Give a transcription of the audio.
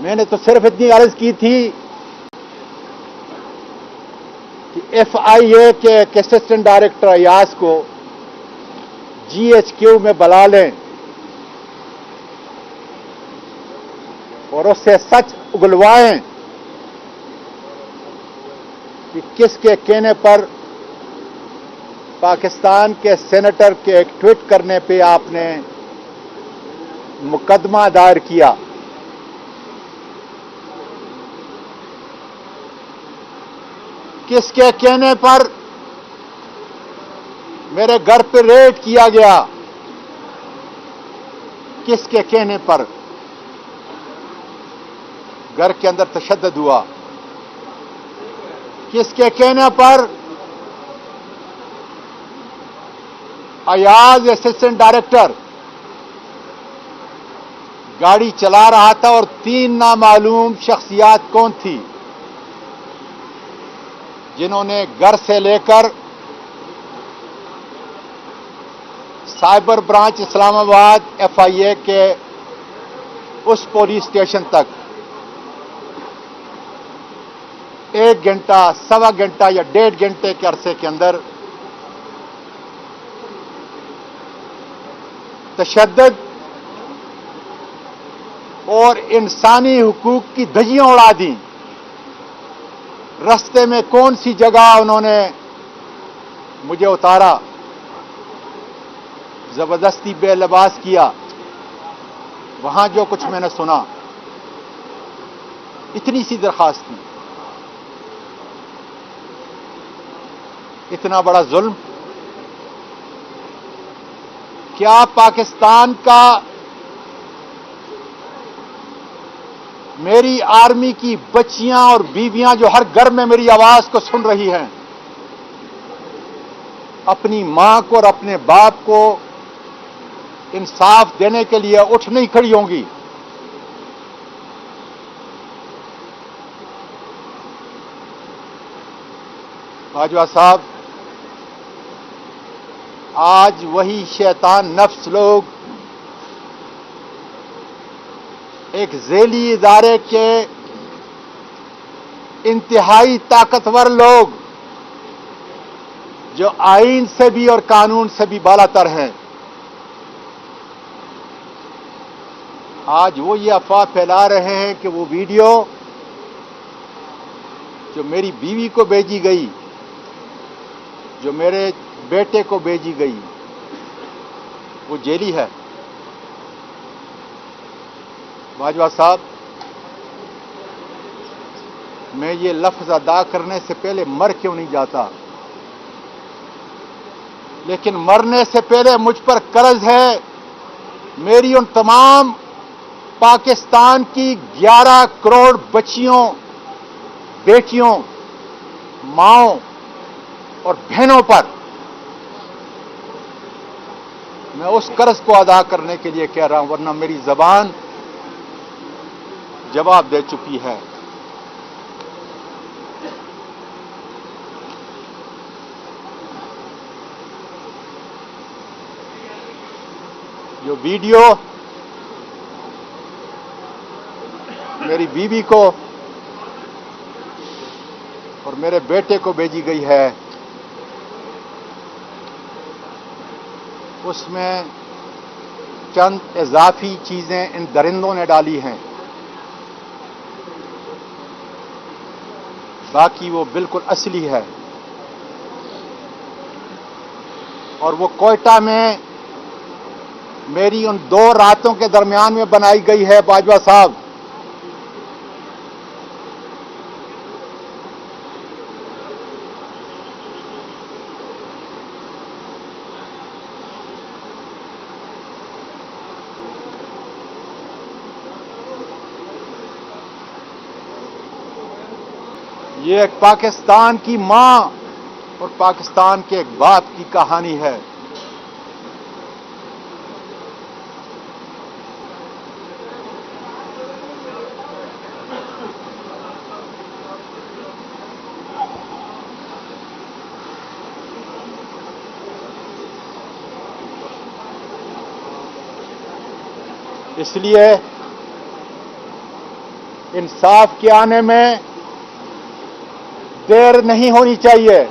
میں نے تو صرف اتنی عرض کی تھی کہ ایف آئی اے کے ایک اسسٹنٹ ڈائریکٹر ایاز کو جی ایچ کیو میں بلا لیں اور اس سے سچ اگلوائیں کہ کس کے کہنے پر پاکستان کے سینیٹر کے ایک ٹویٹ کرنے پہ آپ نے مقدمہ دائر کیا. کس کے کہنے پر میرے گھر پہ ریڈ کیا گیا؟ کس کے کہنے پر گھر کے اندر تشدد ہوا؟ کس کے کہنے پر ایاز اسسٹنٹ ڈائریکٹر گاڑی چلا رہا تھا اور 3 نامعلوم شخصیات کون تھی جنہوں نے گھر سے لے کر سائبر برانچ اسلام آباد ایف آئی اے کے اس پولیس اسٹیشن تک 1 گھنٹہ، 1.25 گھنٹہ یا 1.5 گھنٹے کے عرصے کے اندر تشدد اور انسانی حقوق کی دھجیاں اڑا دیں. رستے میں کون سی جگہ انہوں نے مجھے اتارا، زبردستی بے لباس کیا، وہاں جو کچھ میں نے سنا، اتنی سی درخواست تھی. اتنا بڑا ظلم کیا پاکستان کا میری آرمی کی بچیاں اور بیویاں جو ہر گھر میں میری آواز کو سن رہی ہیں اپنی ماں کو اور اپنے باپ کو انصاف دینے کے لیے اٹھ نہیں کھڑی ہوں گی؟ باجوہ صاحب، آج وہی شیطان نفس لوگ ایک ذیلی ادارے کے انتہائی طاقتور لوگ جو آئین سے بھی اور قانون سے بھی بالا تر ہیں، آج وہ یہ افواہ پھیلا رہے ہیں کہ وہ ویڈیو جو میری بیوی کو بھیجی گئی، جو میرے بیٹے کو بھیجی گئی، وہ جیلی ہے. باجوہ صاحب، میں یہ لفظ ادا کرنے سے پہلے مر کیوں نہیں جاتا، لیکن مرنے سے پہلے مجھ پر قرض ہے میری ان تمام پاکستان کی 11 کروڑ بچیوں، بیٹیوں، ماؤں اور بہنوں پر. میں اس قرض کو ادا کرنے کے لیے کہہ رہا ہوں، ورنہ میری زبان جواب دے چکی ہے. جو ویڈیو میری بیوی کو اور میرے بیٹے کو بھیجی گئی ہے، اس میں چند اضافی چیزیں ان درندوں نے ڈالی ہیں، باقی وہ بالکل اصلی ہے. اور وہ کوئٹہ میں میری ان 2 راتوں کے درمیان میں بنائی گئی ہے. باجوہ صاحب، یہ ایک پاکستان کی ماں اور پاکستان کے ایک باپ کی کہانی ہے. اس لیے انصاف کے آنے میں دیر نہیں ہونی چاہیے.